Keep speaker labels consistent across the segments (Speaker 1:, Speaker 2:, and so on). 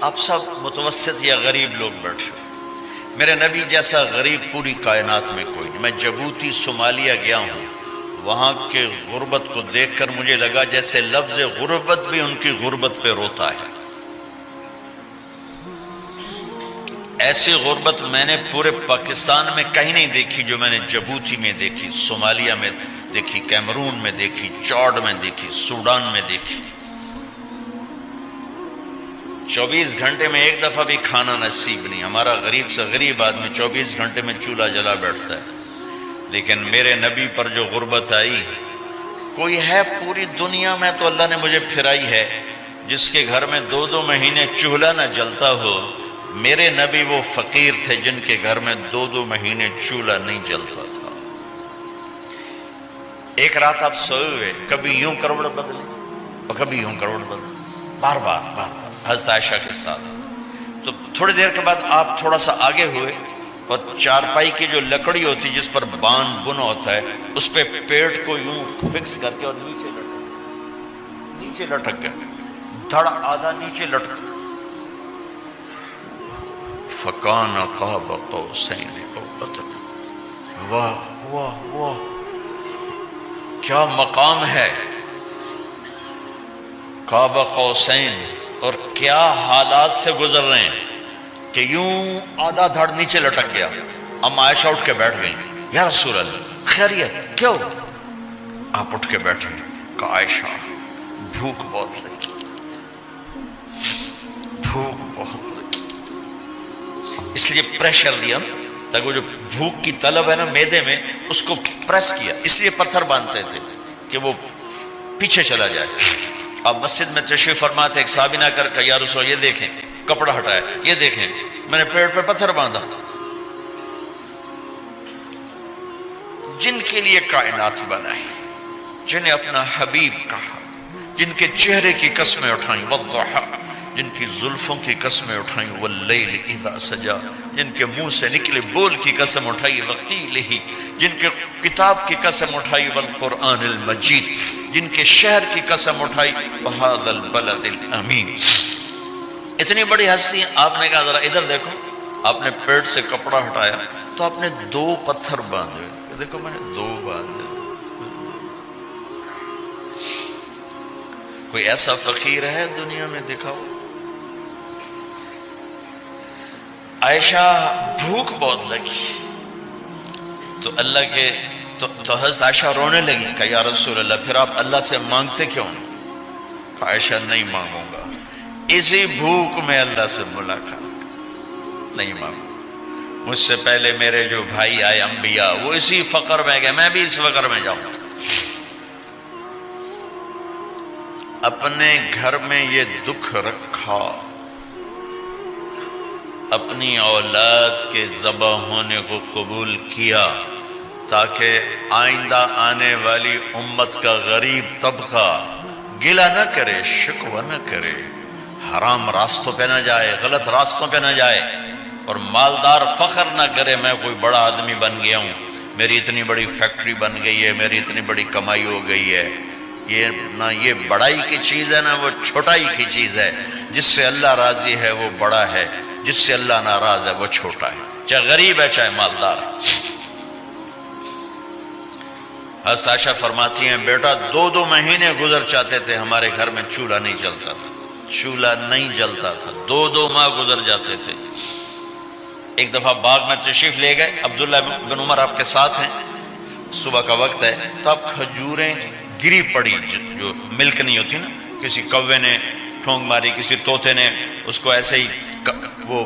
Speaker 1: آپ سب متوسط یا غریب لوگ بیٹھے ہو، میرے نبی جیسا غریب پوری کائنات میں کوئی نہیں۔ میں جبوتی صومالیہ گیا ہوں، وہاں کے غربت کو دیکھ کر مجھے لگا جیسے لفظ غربت بھی ان کی غربت پہ روتا ہے۔ ایسی غربت میں نے پورے پاکستان میں کہیں نہیں دیکھی جو میں نے جبوتی میں دیکھی، صومالیہ میں دیکھی، کیمرون میں دیکھی، چاڈ میں دیکھی، سوڈان میں دیکھی۔ 24 گھنٹے میں ایک دفعہ بھی کھانا نصیب نہیں۔ ہمارا غریب سے غریب آدمی 24 گھنٹے میں چولہا جلا بیٹھتا ہے، لیکن میرے نبی پر جو غربت آئی، کوئی ہے پوری دنیا میں تو اللہ نے مجھے پھرائی ہے جس کے گھر میں 2 مہینے چولہا نہ جلتا ہو۔ میرے نبی وہ فقیر تھے جن کے گھر میں 2 مہینے چولہا نہیں جلتا تھا۔ ایک رات آپ سوئے ہوئے، کبھی یوں کروڑ بدلے اور کبھی یوں کروڑ بدلے، بار بار حضرت عائشہ کے ساتھ۔ تو تھوڑی دیر کے بعد آپ تھوڑا سا آگے ہوئے اور چارپائی کی جو لکڑی ہوتی جس پر بان بنا ہوتا ہے، اس پہ پیٹ کو یوں فکس کر کے اور نیچے لٹک گئے، دھڑ آدھا نیچے لٹک۔ فَكَانَ قَابَ قَوْسَيْنِ أَوْ أَدْنَىٰ۔ واہ واہ واہ، کیا مقام ہے قاب قوسین، اور کیا حالات سے گزر رہے ہیں کہ یوں آدھا دھڑ نیچے لٹک گیا۔ ام عائشہ اٹھ کے بیٹھ گئیں، یا رسول اللہ خیریت کیوں؟ آپ اٹھ کے بیٹھے، کہ عائشہ بھوک بہت لگی، بھوک بہت لگی، اس لیے پریشر دیا تاکہ وہ جو بھوک کی طلب ہے نا میدے میں، اس کو پریس کیا، اس لیے پتھر باندھتے تھے کہ وہ پیچھے چلا جائے۔ اب مسجد میں تشریف فرما تھے، ایک صحابی نے کر یا رسول یہ دیکھیں، کپڑا ہٹایا، یہ دیکھیں میں نے پیٹ پہ پتھر باندھا۔ جن کے لیے کائنات بنائی، جنہیں اپنا حبیب کہا، جن کے چہرے کی قسمیں اٹھائیں، والضحى، جن کی زلفوں کی قسمیں اٹھائیں، واللیل اذا سجا، جن کے منہ سے نکلے بول کی قسم اٹھائی، وقیلہ، جن کے کتاب کی قسم اٹھائی، والقرآن المجید، جن کے شہر کی قسم اٹھائی، وہذا البلد الامین۔ اتنی بڑی ہستی ہیں، آپ نے کہا ذرا ادھر دیکھو، آپ نے پیٹ سے کپڑا ہٹایا تو آپ نے 2 پتھر باندھے، دیکھو میں نے 2 باندھے۔ کوئی ایسا فقیر ہے دنیا میں دکھاؤ؟ عائشہ بھوک بہت لگی تو اللہ کے تو حضرت عائشہ رونے لگی، کہ یا رسول اللہ پھر آپ اللہ سے مانگتے کیوں؟ کہ عائشہ نہیں مانگوں گا، اسی بھوک میں اللہ سے ملاقات نہیں مانگوں۔ مجھ سے پہلے میرے جو بھائی آئے انبیاء، وہ اسی فقر میں گئے، میں بھی اس فقر میں جاؤں گا۔ اپنے گھر میں یہ دکھ رکھا، اپنی اولاد کے ذبح ہونے کو قبول کیا تاکہ آئندہ آنے والی امت کا غریب طبقہ گلہ نہ کرے، شکوہ نہ کرے، حرام راستوں پہ نہ جائے، غلط راستوں پہ نہ جائے، اور مالدار فخر نہ کرے میں کوئی بڑا آدمی بن گیا ہوں، میری اتنی بڑی فیکٹری بن گئی ہے، میری اتنی بڑی کمائی ہو گئی ہے۔ یہ نہ یہ بڑائی کی چیز ہے، نہ وہ چھوٹائی کی چیز ہے۔ جس سے اللہ راضی ہے وہ بڑا ہے، جس سے اللہ ناراض ہے وہ چھوٹا ہے، چاہے غریب ہے چاہے مالدار ہے۔ حضرت عائشہ فرماتی ہیں بیٹا 2 مہینے گزر جاتے تھے ہمارے گھر میں چولہا نہیں جلتا تھا، چولہا نہیں جلتا تھا، 2 ماہ گزر جاتے تھے۔ ایک دفعہ باغ میں تشریف لے گئے، عبداللہ بن عمر آپ کے ساتھ ہیں، صبح کا وقت ہے تو اب کھجوریں گری پڑی، جو ملک نہیں ہوتی نا، کسی کوے نے ٹھونگ ماری، کسی طوطے نے اس کو ایسے ہی وہ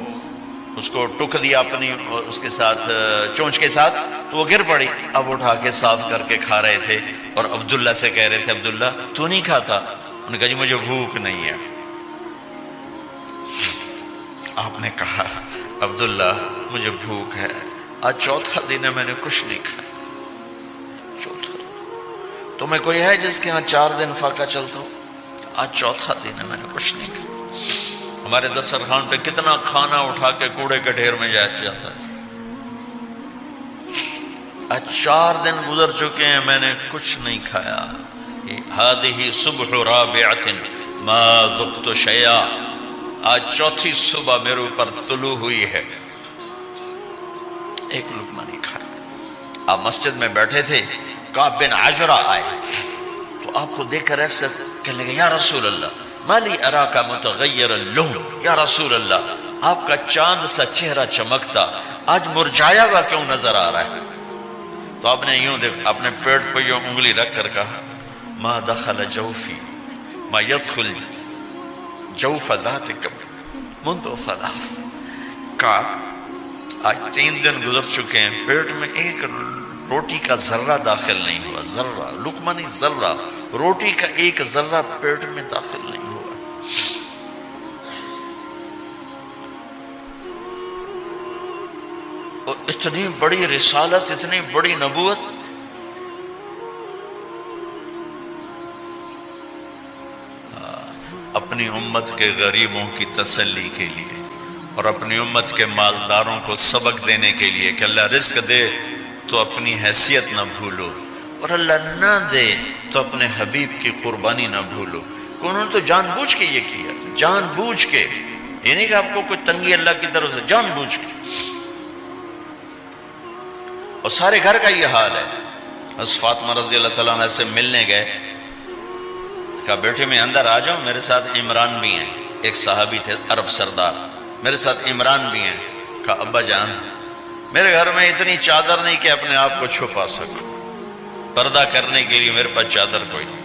Speaker 1: اس کو ٹک دیا اپنی اس کے ساتھ چونچ کے ساتھ، تو وہ گر پڑی۔ اب اٹھا کے صاف کر کے کھا رہے تھے اور عبداللہ سے کہہ رہے تھے عبداللہ تو نہیں کھاتا؟ انہوں نے کہا جی مجھے بھوک نہیں ہے۔ آپ نے کہا عبداللہ مجھے بھوک ہے، آج 4تھا دن ہے میں نے کچھ نہیں کھایا، 4تھا دن۔ تمہیں کوئی ہے جس کے ہاں 4 دن فاقہ چلتا ہو؟ آج 4تھا دن ہے میں نے کچھ نہیں کھایا۔ ہمارے دسترخوان پہ کتنا کھانا اٹھا کے کوڑے کے ڈھیر میں جاتا ہے، آج 4 دن گزر چکے ہیں میں نے کچھ نہیں کھایا۔ هذه صبح رابعة ما ذقت شيئا، آج چوتھی صبح میرے اوپر طلوع ہوئی ہے، ایک لقمہ نہیں کھایا۔ آپ مسجد میں بیٹھے تھے، کعب بن عجرہ آئے تو آپ کو دیکھ کر ایسے کہنے لگے یا رسول اللہ مالی اراکا متغیر اللون، یا رسول اللہ آپ کا چاند سا چہرہ چمکتا آج مرجھایا ہوا کیوں نظر آ رہا ہے؟ تو آپ نے یوں دیکھ اپنے پیٹ پہ یوں انگلی رکھ کر کہا ما دخل جوفی ما يدخل جوف ذاتک منذ ثلاث، کہا آج 3 دن گزر چکے ہیں، پیٹ میں ایک روٹی کا ذرہ داخل نہیں ہوا، ذرہ، لقمہ نہیں ذرہ، روٹی کا ایک ذرہ پیٹ میں داخل نہیں ہوا۔ اور اتنی بڑی رسالت، اتنی بڑی نبوت، اپنی امت کے غریبوں کی تسلی کے لیے اور اپنی امت کے مالداروں کو سبق دینے کے لیے کہ اللہ رزق دے تو اپنی حیثیت نہ بھولو، اور اللہ نہ دے تو اپنے حبیب کی قربانی نہ بھولو۔ انہوں نے تو جان بوجھ کے یہ کیا، جان بوجھ کے، یہ نہیں کہ آپ کو کوئی تنگی اللہ کی طرف سے، جان بوجھ کے۔ اور سارے گھر کا یہ حال ہے۔ حضرت فاطمہ رضی اللہ تعالیٰ عنہ سے ملنے گئے، کہا بیٹے میں اندر آ جاؤں، میرے ساتھ عمران بھی ہیں، ایک صحابی تھے عرب سردار، میرے ساتھ عمران بھی ہیں۔ کہا ابا جان میرے گھر میں اتنی چادر نہیں کہ اپنے آپ کو چھپا سکوں، پردہ کرنے کے لیے میرے پاس چادر کوئی نہیں،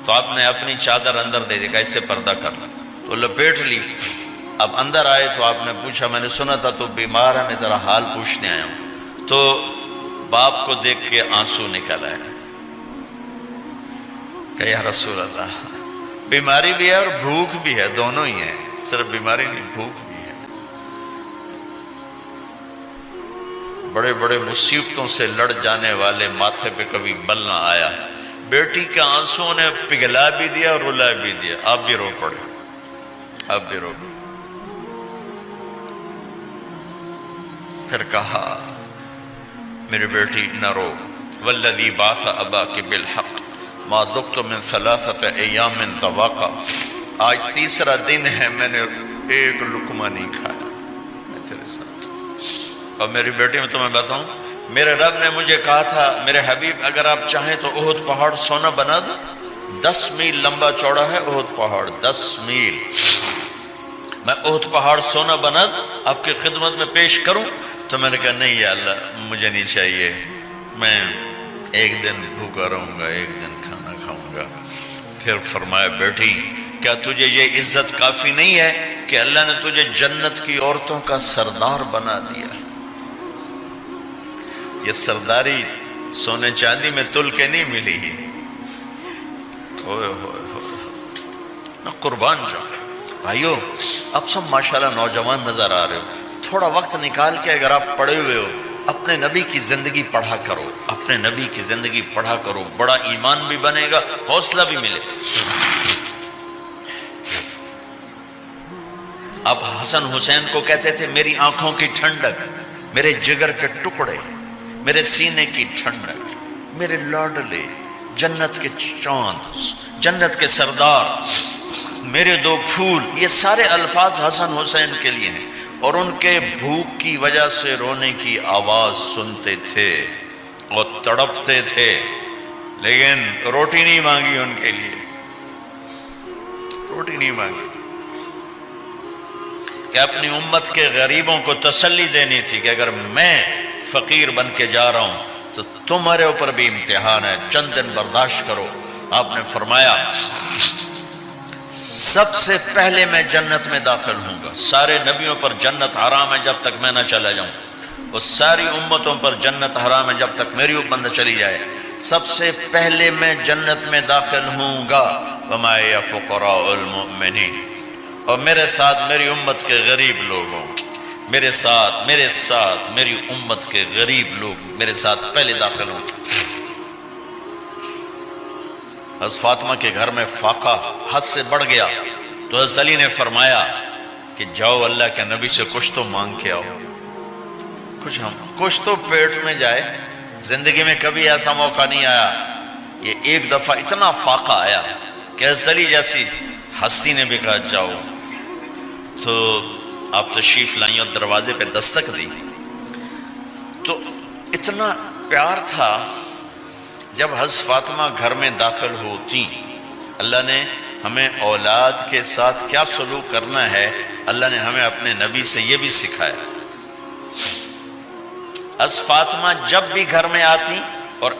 Speaker 1: تو آپ نے اپنی چادر اندر دے دی، کہا اس سے پردہ کر لو، تو لپیٹ لی۔ اب اندر آئے تو آپ نے پوچھا میں نے سنا تھا تو بیمار ہے، میں تیرا حال پوچھنے آیا ہوں۔ تو باپ کو دیکھ کے آنسو نکل آئے کہ یا رسول اللہ بیماری بھی ہے اور بھوک بھی ہے، دونوں ہی ہیں، صرف بیماری نہیں بھوک بھی ہے۔ بڑے بڑے مصیبتوں سے لڑ جانے والے ماتھے پہ کبھی بل نہ آیا، بیٹی کے آنسوں نے پگھلا بھی دیا اور رلا بھی دیا، آپ بھی رو پڑے، آپ بھی رو پڑے۔ پھر کہا میری بیٹی نہ رو، والذی بعث اباک بالحق ما ذقت من 3 ایام طواقا، آج 3 دن ہے میں نے ایک لقمہ نہیں کھایا، میں تیرے ساتھ۔ اور میری بیٹی میں تمہیں بتاؤں، میرے رب نے مجھے کہا تھا میرے حبیب اگر آپ چاہیں تو احد پہاڑ سونا بنا دو، 10 میل لمبا چوڑا ہے احد پہاڑ، 10 میل، میں احد پہاڑ سونا بنا دوں آپ کی خدمت میں پیش کروں؟ تو میں نے کہا نہیں یا اللہ مجھے نہیں چاہیے، میں ایک دن بھوکا رہوں گا، ایک دن کھانا کھاؤں گا۔ پھر فرمایا بیٹی کیا تجھے یہ عزت کافی نہیں ہے کہ اللہ نے تجھے جنت کی عورتوں کا سردار بنا دیا؟ یہ سرداری سونے چاندی میں تل کے نہیں ملی، ہوئے ہوئے ہوئے قربان جاؤں۔ بھائیو اب سب ماشاءاللہ نوجوان نظر آ رہے ہو، تھوڑا وقت نکال کے اگر آپ پڑھے ہوئے ہو اپنے نبی کی زندگی پڑھا کرو، اپنے نبی کی زندگی پڑھا کرو، بڑا ایمان بھی بنے گا، حوصلہ بھی ملے۔ آپ حسن حسین کو کہتے تھے میری آنکھوں کی ٹھنڈک، میرے جگر کے ٹکڑے، میرے سینے کی ٹھنڈک، میرے لاڈلے، جنت کے چاند، جنت کے سردار، میرے 2 پھول، یہ سارے الفاظ حسن حسین کے لیے ہیں۔ اور ان کے بھوک کی وجہ سے رونے کی آواز سنتے تھے اور تڑپتے تھے، لیکن روٹی نہیں مانگی ان کے لیے، روٹی نہیں مانگی، کہ اپنی امت کے غریبوں کو تسلی دینی تھی کہ اگر میں فقیر بن کے جا رہا ہوں تو تمہارے اوپر بھی امتحان ہے، چند دن برداشت کرو۔ آپ نے فرمایا سب سے پہلے میں جنت میں داخل ہوں گا، سارے نبیوں پر جنت حرام ہے جب تک میں نہ چلا جاؤں، اور ساری امتوں پر جنت حرام ہے جب تک میری امت نہ چلی جائے، سب سے پہلے میں جنت میں داخل ہوں گا۔ وما یا فقراء المؤمنین، اور میرے ساتھ میری امت کے غریب لوگوں، میرے ساتھ میری امت کے غریب لوگ میرے ساتھ پہلے داخل ہوں گے۔ حضرت فاطمہ کے گھر میں فاقہ حد سے بڑھ گیا تو حضرت علی نے فرمایا کہ جاؤ اللہ کے نبی سے کچھ تو مانگ کے آؤ، کچھ تو پیٹ میں جائے۔ زندگی میں کبھی ایسا موقع نہیں آیا، یہ ایک دفعہ اتنا فاقہ آیا کہ حضرت علی جیسی ہستی نے بھی کہا جاؤ۔ تو آپ تشریف لائیں اور دروازے پہ دستک دی تو اتنا پیار تھا. جب حضرت فاطمہ گھر میں داخل ہوتی، اللہ نے ہمیں اولاد کے ساتھ کیا سلوک کرنا ہے اللہ نے ہمیں اپنے نبی سے یہ بھی سکھایا. حضرت فاطمہ جب بھی گھر میں آتی، اور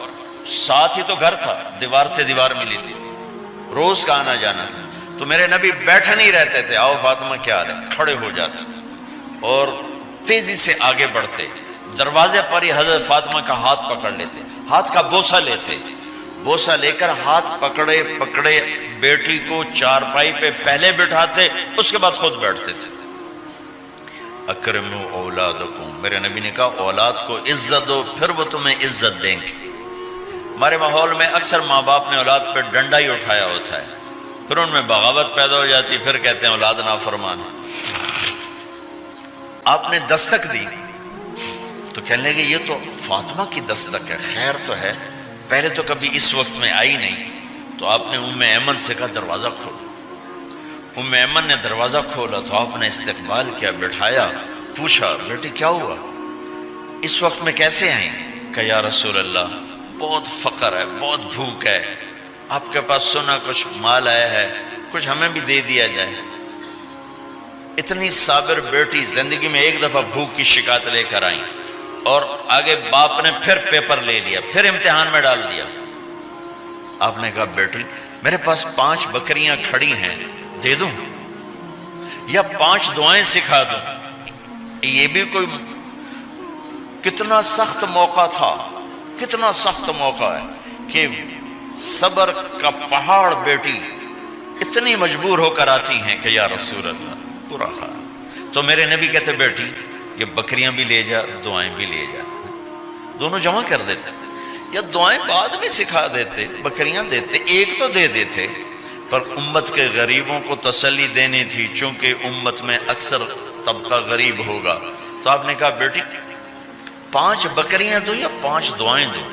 Speaker 1: ساتھ ہی تو گھر تھا، دیوار سے دیوار ملی تھی، روز کا آنا جانا تھا، تو میرے نبی بیٹھے نہیں رہتے تھے، آؤ فاطمہ کیا حال ہے، کھڑے ہو جاتے اور تیزی سے آگے بڑھتے. دروازے پر ہی حضرت فاطمہ کا ہاتھ پکڑ لیتے، ہاتھ کا بوسہ لیتے، بوسہ لے کر ہاتھ پکڑے پکڑے بیٹی کو چارپائی پہ پہلے بٹھاتے، اس کے بعد خود بیٹھتے تھے. اکرموا اولادکم، میرے نبی نے کہا اولاد کو عزت دو، پھر وہ تمہیں عزت دیں گے. ہمارے ماحول میں اکثر ماں باپ نے اولاد پہ ڈنڈا ہی اٹھایا ہوتا ہے، پھر ان میں بغاوت پیدا ہو جاتی، پھر کہتے ہیں اولاد نافرمان. آپ نے دستک دی تو کہنے لگے یہ تو فاطمہ کی دستک ہے، خیر تو ہے، پہلے تو کبھی اس وقت میں آئی نہیں. تو آپ نے ام ایمن سے کہا دروازہ کھولو. ام ایمن نے دروازہ کھولا تو آپ نے استقبال کیا، بٹھایا، پوچھا بیٹی کیا ہوا، اس وقت میں کیسے آئیں؟ کہ یا رسول اللہ بہت فقر ہے، بہت بھوک ہے، آپ کے پاس سنا کچھ مال آیا ہے، کچھ ہمیں بھی دے دیا جائے. اتنی صابر بیٹی زندگی میں ایک دفعہ بھوک کی شکایت لے کر آئیں، اور آگے باپ نے پھر پیپر لے لیا، پھر امتحان میں ڈال دیا. آپ نے کہا بیٹی میرے پاس 5 بکریاں کھڑی ہیں، دے دوں یا 5 دعائیں سکھا دوں؟ یہ بھی کوئی کتنا سخت موقع تھا، کتنا سخت موقع ہے کہ صبر کا پہاڑ بیٹی اتنی مجبور ہو کر آتی ہیں کہ یا رسول اللہ برا حال. تو میرے نبی کہتے بیٹی یہ بکریاں بھی لے جا، دعائیں بھی لے جا، دونوں جمع کر دیتے، یا دعائیں بعد میں سکھا دیتے، بکریاں دیتے، ایک تو دے دیتے. پر امت کے غریبوں کو تسلی دینی تھی، چونکہ امت میں اکثر طبقہ غریب ہوگا. تو آپ نے کہا بیٹی 5 بکریاں دوں یا 5 دعائیں دوں؟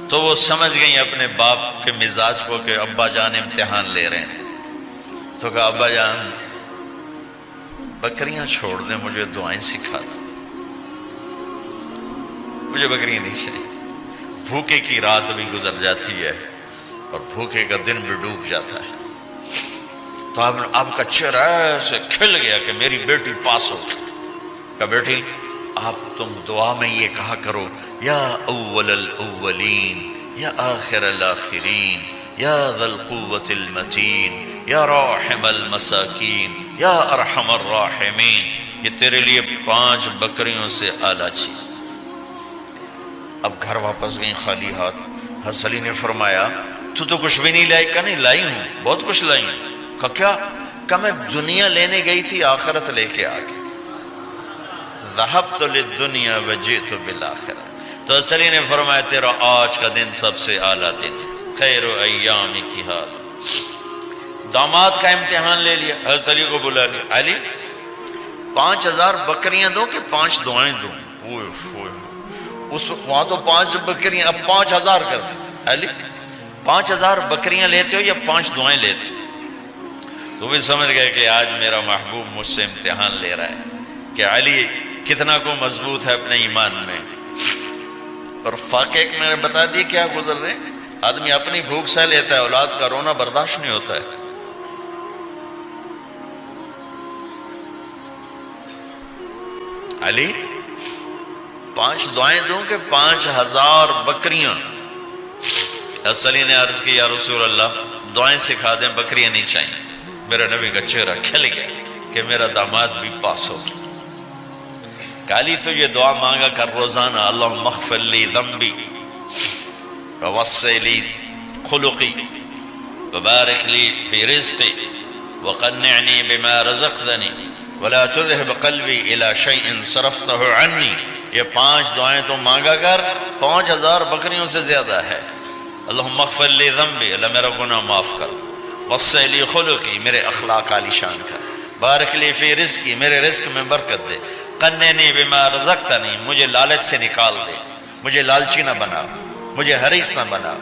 Speaker 1: تو وہ سمجھ گئیں اپنے باپ کے مزاج کو کہ ابا جان امتحان لے رہے ہیں. تو کہا ابا جان بکریاں چھوڑ دیں، مجھے دعائیں سکھا دیں، مجھے بکریاں نہیں چاہیے. بھوکے کی رات بھی گزر جاتی ہے اور بھوکے کا دن بھی ڈوب جاتا ہے. تو آپ کا چہرہ ایسے کھل گیا کہ میری بیٹی پاس ہو گئی. کہ بیٹی آپ تم دعا میں یہ کہا کرو یا اول الاولین یا آخر الاخرین یا ذا القوة المتین یا راحم المساکین یا ارحم الراحمین. یہ تیرے لیے 5 بکریوں سے اعلیٰ چیز. اب گھر واپس گئیں خالی ہاتھ. حضرت علی نے فرمایا تو کچھ بھی نہیں لائی؟ کہ نہیں لائی ہوں، بہت کچھ لائی ہوں. کہ کیا؟ کہ میں دنیا لینے گئی تھی، آخرت لے کے آ گئی. ذہبت للدنیا وجئت بالآخرہ. تو حضرت علی نے فرمایا تیرا آج کا دن سب سے اعلیٰ دن، خیر ایام کی حال. داماد کا امتحان لے لیا، حضرت علی کو بلا لیا. علی 5000 بکریاں دوں کہ 5 دعائیں دوں؟ اس وہاں تو 5 بکریاں، اب 5000 کر دیں. علی 5000 بکریاں لیتے ہو یا 5 دعائیں لیتے؟ تو بھی سمجھ گئے کہ آج میرا محبوب مجھ سے امتحان لے رہا ہے کہ علی کتنا کو مضبوط ہے اپنے ایمان میں. اور واقعے میں نے بتا دی کیا گزر رہے. آدمی اپنی بھوک سہ لیتا ہے، اولاد کا رونا برداشت نہیں ہوتا ہے. علی 5 دعائیں دوں کہ 5000 بکریاں؟ حضرت علی نے عرض کی یا رسول اللہ دعائیں سکھا دیں، بکریاں نہیں چاہیے. میرا نبی کا چہرہ کھل گیا کہ میرا داماد بھی پاس ہو گیا. علی تو یہ دعا مانگا کر روزانہ، اللہم اغفر لی ذنبی ووسع لی خلقی وبارک لی فی رزقی وقنعنی بما رزقتنی ولا تذهب قلبی الی شیء صرفته عنی. یہ 5 دعائیں تو مانگا کر، 5000 بکریوں سے زیادہ ہے. اللہم اغفر لی ذنبی، اللہ میرا گناہ معاف کر. وسع لی خلقی، میرے اخلاق عالی شان کر. بارک لی فی رزقی، میرے رزق میں برکت دے. قنعنی بما رزقتنی، مجھے لالچ سے نکال دے، مجھے لالچی نہ بنا، مجھے حریص نہ بنا.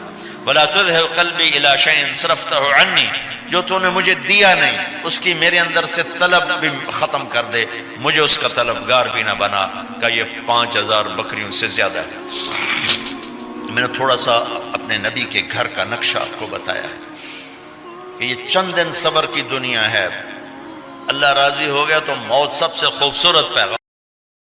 Speaker 1: ولا تذهب قلبی الی شیء صرفته عنی، جو تو نے مجھے دیا نہیں اس کی میرے اندر سے طلب بھی ختم کر دے، مجھے اس کا طلبگار بھی نہ بنا کہ یہ 5000 بکریوں سے زیادہ ہے۔ میں نے تھوڑا سا اپنے نبی کے گھر کا نقشہ آپ کو بتایا کہ یہ چند دن صبر کی دنیا ہے، اللہ راضی ہو گیا تو موت سب سے خوبصورت پیغام